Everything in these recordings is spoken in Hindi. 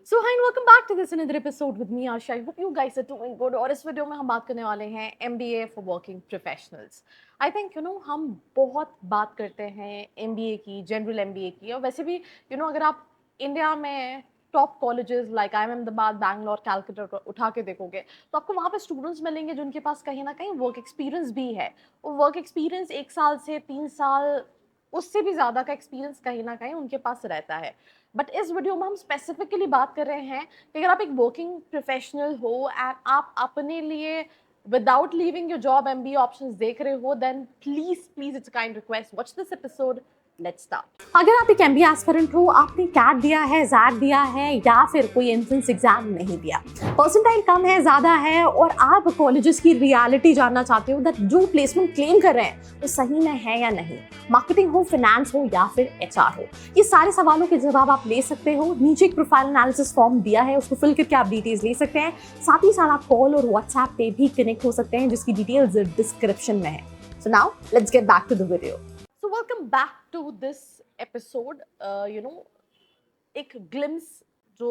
So hi and welcome back to this another episode with me Asha. I hope you guys are doing good. और इस वीडियो में हम बात करने वाले हैं MBA for working professionals. I think हम बहुत बात करते हैं एमबीए की, जनरल एमबीए की, और वैसे भी अगर आप इंडिया में top colleges like IIM Ahmedabad, Bangalore, Calcutta उठा के देखोगे तो आपको वहाँ पे स्टूडेंट्स मिलेंगे जिनके पास कहीं ना कहीं वर्क एक्सपीरियंस भी है। वो वर्क एक्सपीरियंस 1 साल से 3 साल, उससे भी ज़्यादा का एक्सपीरियंस कहीं ना कहीं उनके पास रहता है। बट इस वीडियो में हम स्पेसिफिकली बात कर रहे हैं कि अगर आप एक वर्किंग प्रोफेशनल हो एंड आप अपने लिए without leaving your job MBA options देख रहे हो, then please please it's kind request, watch this episode. Let's start. अगर आप एक एमबीए एस्पिरेंट हो, आपने कैट दिया है, जैट दिया है या फिर कोई एंट्रेंस एग्जाम नहीं दिया, परसेंटाइल कम है, ज्यादा है, और आप कॉलेजेस की रियलिटी जानना चाहते हो दैट जो प्लेसमेंट क्लेम कर रहे हैं वो सही में है या नहीं, मार्केटिंग हो, फाइनेंस हो या फिर एचआर हो, ये सारे सवालों के जवाब आप ले सकते हो। नीचे एक प्रोफाइल एनालिसिस फॉर्म दिया है, उसको फिल करके आप डिटेल्स ले सकते हैं। साथ ही साथ आप कॉल और व्हाट्सएप पे भी कनेक्ट हो सकते हैं, जिसकी डिटेल्स डिस्क्रिप्शन में है। So now let's get back to the video. So welcome back to this episode. एक ग्लिम्स जो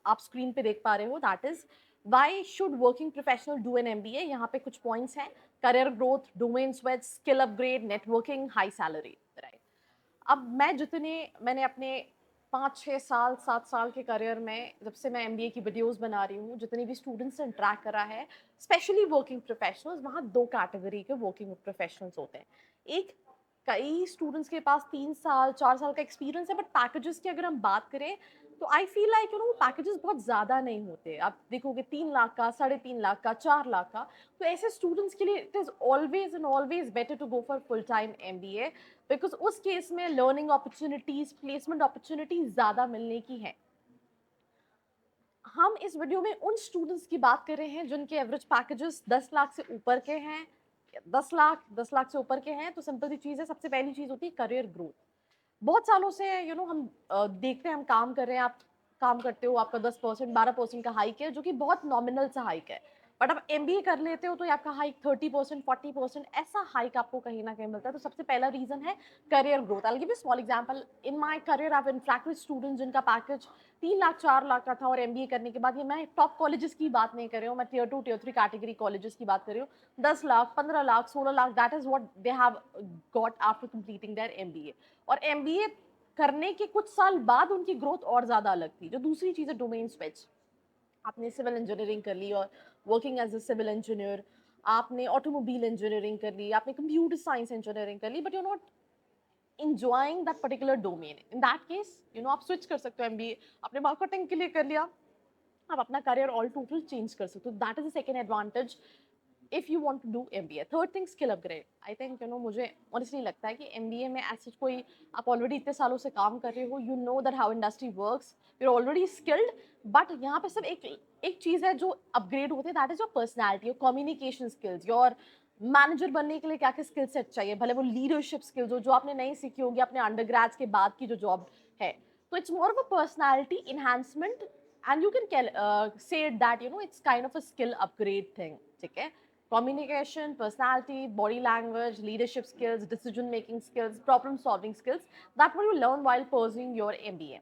आप स्क्रीन पे देख पा रहे हो, that is why should working professional do an MBA. यहाँ पे कुछ पॉइंट्स हैं: career growth, domain switch, skill upgrade, networking, high salary. Right. अब मैंने अपने 5 6 साल 7 साल के करियर में, जब से मैं एमबीए की वीडियोस बना रही हूँ, जितने भी स्टूडेंट्स से इंटरेक्ट करा है, स्पेशली वर्किंग प्रोफेशनल्स, वहाँ दो कैटेगरी के वर्किंग प्रोफेशनल्स होते हैं। एक, कई स्टूडेंट्स के पास 3 साल 4 साल का एक्सपीरियंस है, बट पैकेजेस की अगर हम बात करें तो आई फील लाइक वो पैकेजेस बहुत ज़्यादा नहीं होते। आप देखोगे 3 लाख का, 3.5 लाख का, 4 लाख का। तो ऐसे स्टूडेंट्स के लिए it is always and always better to go for full time MBA, because उस केस में लर्निंग अपॉर्चुनिटीज, प्लेसमेंट अपॉर्चुनिटीज ज़्यादा मिलने की है। हम इस वीडियो में उन स्टूडेंट्स की बात कर रहे हैं जिनके एवरेज पैकेजेस 10 लाख से ऊपर के हैं। 10 लाख से ऊपर के हैं तो सिंपल सी चीज़ है, सबसे पहली चीज़ होती है करियर ग्रोथ। बहुत सालों से हम देखते हैं, हम काम कर रहे हैं, आप काम करते हो, आपका 10% 12% का हाइक है, जो कि बहुत नॉमिनल सा हाइक है। बट आप एमबीए कर लेते हो तो ये आपका हाइक 30% 40% ऐसा हाइक आपको कहीं ना कहीं मिलता है। तो सबसे पहला रीजन है career growth. I will give you small example. In my career I have interacted with students जिनका पैकेज 3 लाख 4 लाख का था, और एमबीए करने के बाद, ये मैं टॉप कॉलेजेस की बात नहीं कर रही हूँ, मैं टियर 2 टियर 3 कैटेगरी कॉलेजेस की बात कर रही हूँ, 10 lakh 15 lakh 16 lakh, that is what they have got after completing there MBA. और एमबीए करने के कुछ साल बाद उनकी ग्रोथ और ज्यादा अलग थी। जो दूसरी चीज है डोमेन स्विच। आपने सिविल इंजीनियरिंग कर ली और working as a civil engineer, आपने ऑटोमोबाइल इंजीनियरिंग कर ली, आपने कंप्यूटर साइंस इंजीनियरिंग कर ली, but you not enjoying that particular domain. In that case, आप स्विच कर सकते हो एमबीए, आपने मार्केटिंग के लिए कर लिया, आप अपना करियर ऑल टोटल चेंज कर सकते हो। That is the second advantage if you want to do MBA. Third thing, skill upgrade. I think मुझे ऑनेस्टली लगता है कि एमबीए में ऐसे कोई, आप ऑलरेडी इतने सालों से काम कर रहे हो, you know that how industry works, you are already skilled. But यहाँ पे सिर्फ एक चीज़ है जो अपग्रेड होती है, that is your personality, your communication skills, your manager बनने के लिए क्या क्या स्किल सेट चाहिए, भले वो लीडरशिप स्किल्स हो जो आपने नहीं सीखी होगी अपने अंडर के बाद की जो जॉब है। तो it's more of a personality enhancement, and you can say that it's kind of a skill upgrade thing. ठीक है। Communication, personality, body language, leadership skills, decision making skills, problem solving skills, that what you learn while pursuing your MBA.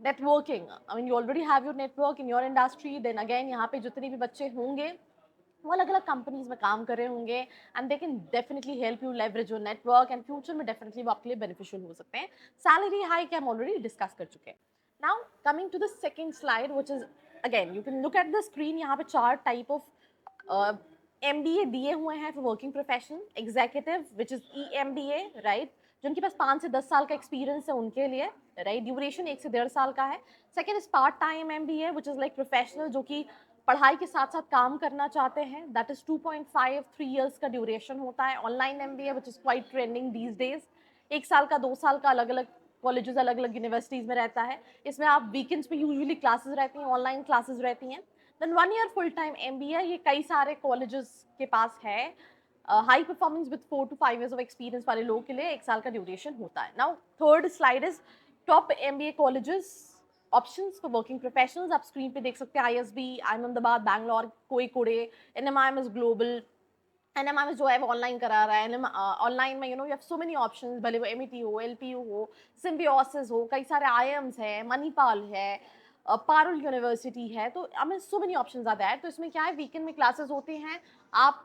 Networking, I mean you already have your network in your industry, then again यहाँ पे जितने भी बच्चे होंगे वो अलग अलग कंपनीज में काम कर रहे होंगे, and they can definitely help you leverage your network, and future में डेफिनेटली वो आपके लिए बेनिफिशियल हो सकते हैं। सैलरी हाइक हम ऑलरेडी डिस्कस कर चुके हैं। Now coming to the second slide, which is again you can look at the screen. यहाँ पे 4 टाइप ऑफ एमबीए दिए हुए हैं for working professional. Executive which is EMBA, right, जिनके पास 5 से 10 साल का एक्सपीरियंस है उनके लिए, राइट, ड्यूरेशन 1 से 1.5 साल का है। Second is part time MBA which is like professional, जो कि पढ़ाई के साथ साथ काम करना चाहते हैं, दैट इज 2.5 3 ईयर्स का ड्यूरेशन होता है। Online MBA which is quite trending these days, 1 साल का 2 साल का, अलग अलग कॉलेजेस अलग अलग यूनिवर्सिटीज में रहता है। इसमें आप वीकेंड्स पे यूजुअली क्लासेस रहती हैं, ऑनलाइन क्लासेस रहती हैं। Then 1 year full time MBA, ये कई सारे कॉलेजेस के पास है। High performance with 4 to 5 years of experience वाले लोगों के लिए 1 साल का ड्यूरेशन होता है। Now third slide is top MBA colleges options for working professionals. आप स्क्रीन पे देख सकते हैं ISB, IIM Ahmedabad, Bangalore, Kozhikode, NMIMS global. NMIMS जो है वो ऑनलाइन करा रहा है। ऑनलाइन में you have so many options, भले वो MET हो, LPU हो, सिम्बियोसिस हो, कई सारे IIMs है, मणिपाल है, पारुल यूनिवर्सिटी है, तो I mean so many options are there. तो इसमें क्या है, वीकेंड में क्लासेस होते हैं, आप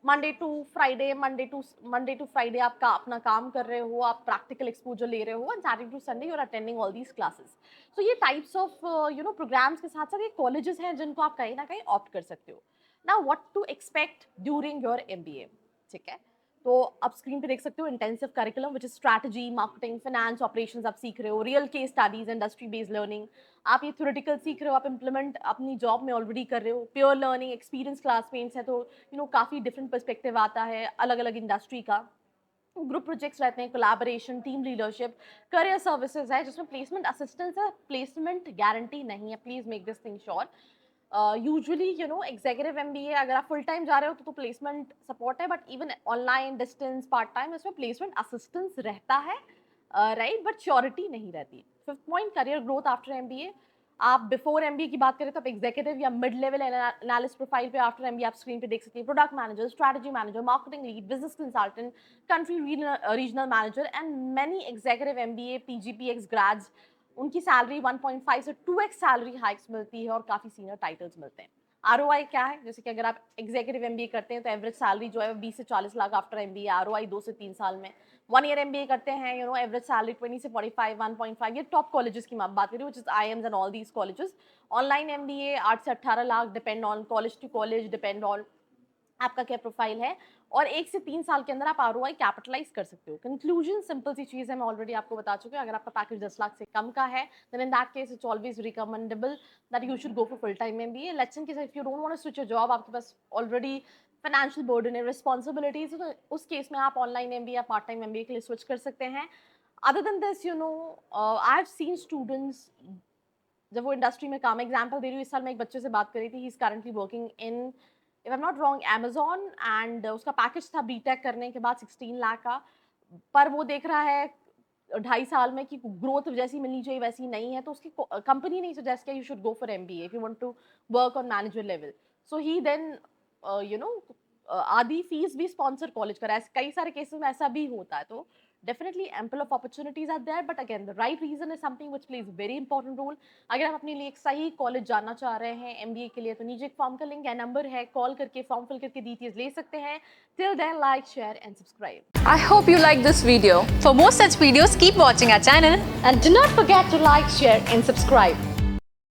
मंडे टू फ्राइडे आपका अपना काम कर रहे हो, आप प्रैक्टिकल एक्सपोजर ले रहे हो, and Saturday to Sunday you are attending all these classes. So ये टाइप्स ऑफ प्रोग्राम्स के साथ साथ ये कॉलेजेस हैं जिनको आप कहीं ना कहीं ऑप्ट कर सकते हो। Now what to expect during your MBA, ठीक है। तो आप स्क्रीन पे देख सकते हो intensive curriculum which is strategy, marketing, finance, operations आप सीख रहे हो, real case studies, industry based learning, आप ये थ्योरेटिकल सीख रहे हो, आप इम्प्लीमेंट अपनी जॉब में ऑलरेडी कर रहे हो, प्योर लर्निंग, एक्सपीरियंस क्लासमेट्स है, तो काफ़ी डिफरेंट पर्सपेक्टिव आता है अलग अलग इंडस्ट्री का। ग्रुप प्रोजेक्ट्स रहते हैं, collaboration, team leadership, career services है जिसमें प्लेसमेंट असिस्टेंस है, प्लेसमेंट गारंटी नहीं है, please make this thing sure. Usually executive MBA अगर आप फुल टाइम जा रहे हो तो प्लेसमेंट सपोर्ट है, but even online, distance, part time, इसमें प्लेसमेंट असिस्टेंस रहता है, राइट, बट श्योरिटी नहीं रहती। Fifth point, career growth after MBA. आप बिफोर एमबीए की बात करें तो आप एग्जीक्यूटिव या मिड लेवल एनालिस्ट प्रोफाइल पे, आफ्टर एमबीए आप स्क्रीन पे देख सकते हैं product manager, strategy manager, marketing lead, business consultant, country regional manager, and many executive MBA PGPX grades, उनकी सैलरी 1.5 से 2x सैलरी हाइक्स मिलती है और काफ़ी सीनियर टाइटल्स मिलते हैं। आरओआई क्या है, जैसे कि अगर आप एग्जीक्यूटिव एमबीए करते हैं तो एवरेज सैलरी जो है 20 से 40 लाख आफ्टर एमबीए, आरओआई 2 से 3 साल में। 1 ईयर एमबीए करते हैं, एवरेज सैलरी 20 से 45, 1.5, ये टॉप कॉलेजेस की मैं बात कर रही हूँ, which is IIMs and all these colleges. Online MBA 8 से 18 lakh, depend on college to college, depend on आपका क्या प्रोफाइल है, और 1 से 3 साल के अंदर आप आरओआई कैपिटलाइज कर सकते हो। कंक्लूजन सिंपल सी चीज़ है, मैं ऑलरेडी आपको बता चुकी हूँ, अगर आपका पैकेज 10 लाख से कम का है then in that case it's always recommendable that you should go for full time MBA. Let's in case if you don't want to switch your job, आपके पास ऑलरेडी फाइनेंशियल बर्डन है, रिस्पॉन्सिबिलिटीज, तो उस केस में आप ऑनलाइन एमबीए या पार्ट टाइम एमबीए के लिए स्विच कर सकते हैं। Other than this I have seen students जब वो इंडस्ट्री में काम, एग्जाम्पल दे रही हूँ, इस साल मैं एक बच्चे से बात करी थी, he is currently working in, if I am not wrong, Amazon, and उसका पैकेज था बीटेक करने के बाद 16 लाख का, पर वो देख रहा है 2.5 साल में कि ग्रोथ जैसी मिलनी चाहिए वैसी नहीं है, तो उसकी कंपनी नहीं सजेस्ट किया you should go for MBA if you want to work on manager level. So he then आधी फीस भी स्पॉन्सर कॉलेज करा है, कई सारे केसेस में ऐसा भी होता है। तो definitely ample of opportunities are there, but again the right reason is something which plays very important role। अगर आप अपने लिए एक सही कॉलेज जाना चाह रहे हैं एमबीए के लिए, तो नीचे एक फॉर्म का लिंक है, नंबर है, कॉल करके फॉर्म फिल करके डिटेल्स ले सकते हैं। Till then, like, share and subscribe। I hope you like this video. For more such videos, keep watching our channel. And do not forget to like, share and subscribe।